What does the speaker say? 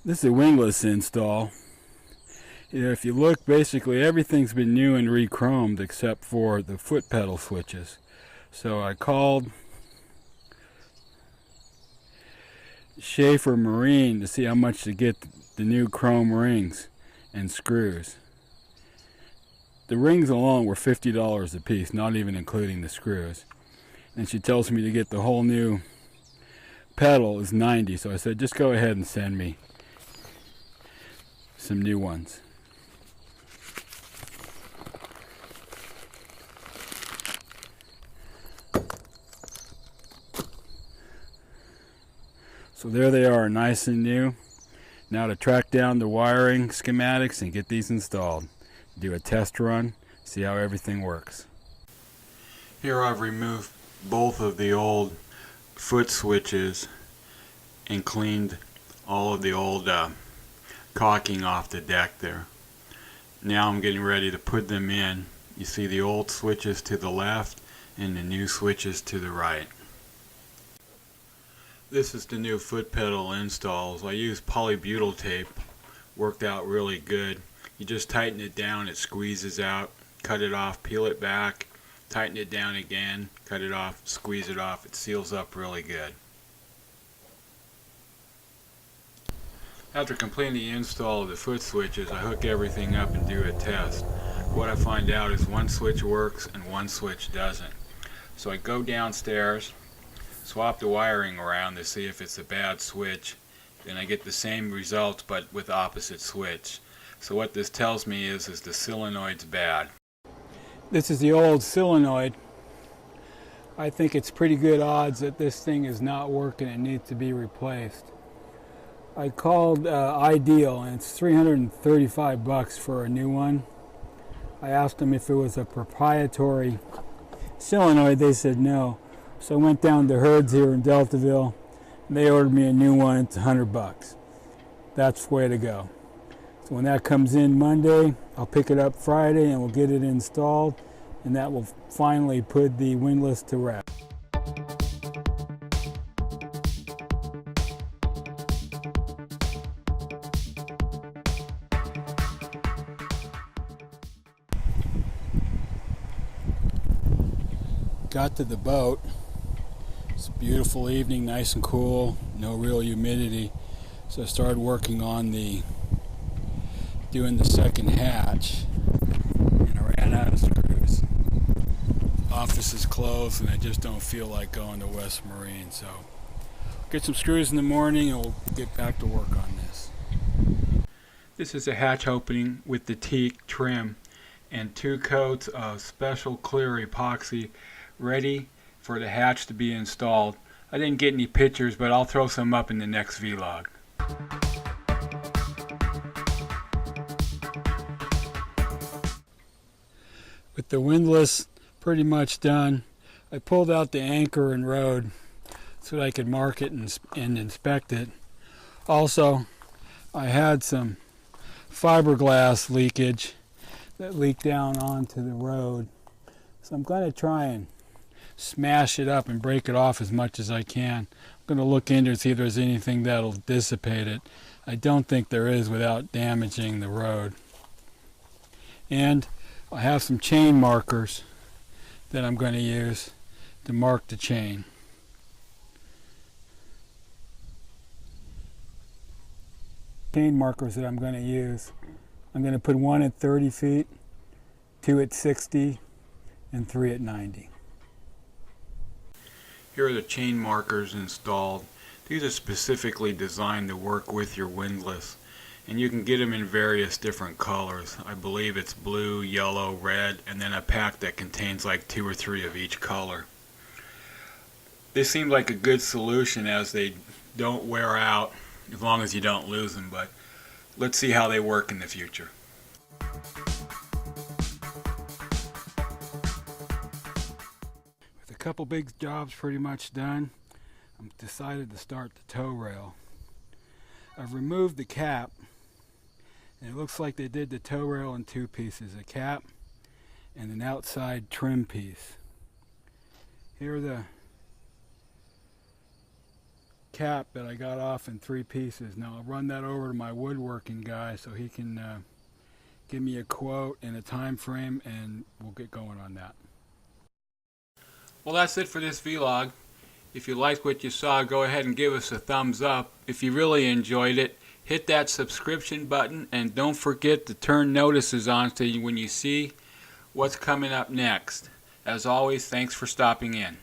This is a windlass install. If you look, basically everything's been new and re-chromed except for the foot pedal switches. So I called Schaefer Marine to see how much to get the new chrome rings and screws. The rings alone were $50 a piece, not even including the screws. And she tells me to get the whole new pedal is $90. So I said, just go ahead and send me some new ones. So there they are, nice and new. Now to track down the wiring schematics and get these installed. Do a test run, see how everything works. Here I've removed both of the old foot switches and cleaned all of the old caulking off the deck there. Now I'm getting ready to put them in. You see the old switches to the left and the new switches to the right. This is the new foot pedal installs. I use polybutyl tape. Worked out really good. You just tighten it down, it squeezes out, cut it off, peel it back, tighten it down again, cut it off, squeeze it off. It seals up really good. After completing the install of the foot switches, I hook everything up and do a test. What I find out is one switch works and one switch doesn't. So I go downstairs, swap the wiring around to see if it's a bad switch. Then I get the same results but with opposite switch. So what this tells me is the solenoid's bad. This is the old solenoid. I think it's pretty good odds that this thing is not working and needs to be replaced. I called Ideal and it's $335 for a new one. I asked them if it was a proprietary solenoid. They said no. So I went down to Herds here in Deltaville and they ordered me a new one. It's $100. That's the way to go. So when that comes in Monday, I'll pick it up Friday and we'll get it installed, and that will finally put the windlass to rest. Got to the boat. It's a beautiful evening, nice and cool, no real humidity. So I started working on doing the second hatch, and I ran out of screws. Office is closed and I just don't feel like going to West Marine, so get some screws in the morning and we'll get back to work on this. This is a hatch opening with the teak trim and 2 coats of special clear epoxy ready for the hatch to be installed. I didn't get any pictures, but I'll throw some up in the next vlog. With the windlass pretty much done, I pulled out the anchor and rode so that I could mark it and inspect it. Also, I had some fiberglass leakage that leaked down onto the road. So I'm going to try and smash it up and break it off as much as I can. I'm going to look into it and see if there's anything that'll dissipate it. I don't think there is without damaging the road. And I have some chain markers that I'm going to use to mark the chain. chain markers that I'm going to use. I'm going to put one at 30 feet, two at 60, and three at 90. Here are the chain markers installed. These are specifically designed to work with your windlass, and you can get them in various different colors. I believe it's blue, yellow, red, and then a pack that contains like 2 or 3 of each color. This seemed like a good solution as they don't wear out as long as you don't lose them, but let's see how they work in the future. With a couple big jobs pretty much done, I've decided to start the tow rail. I've removed the cap, and it looks like they did the tow rail in 2 pieces, a cap and an outside trim piece. Here are the cap that I got off in 3 pieces. Now I'll run that over to my woodworking guy so he can give me a quote and a time frame, and we'll get going on that. Well, that's it for this vlog. If you liked what you saw, go ahead and give us a thumbs up. If you really enjoyed it, hit that subscription button, and don't forget to turn notices on so when you see what's coming up next. As always, thanks for stopping in.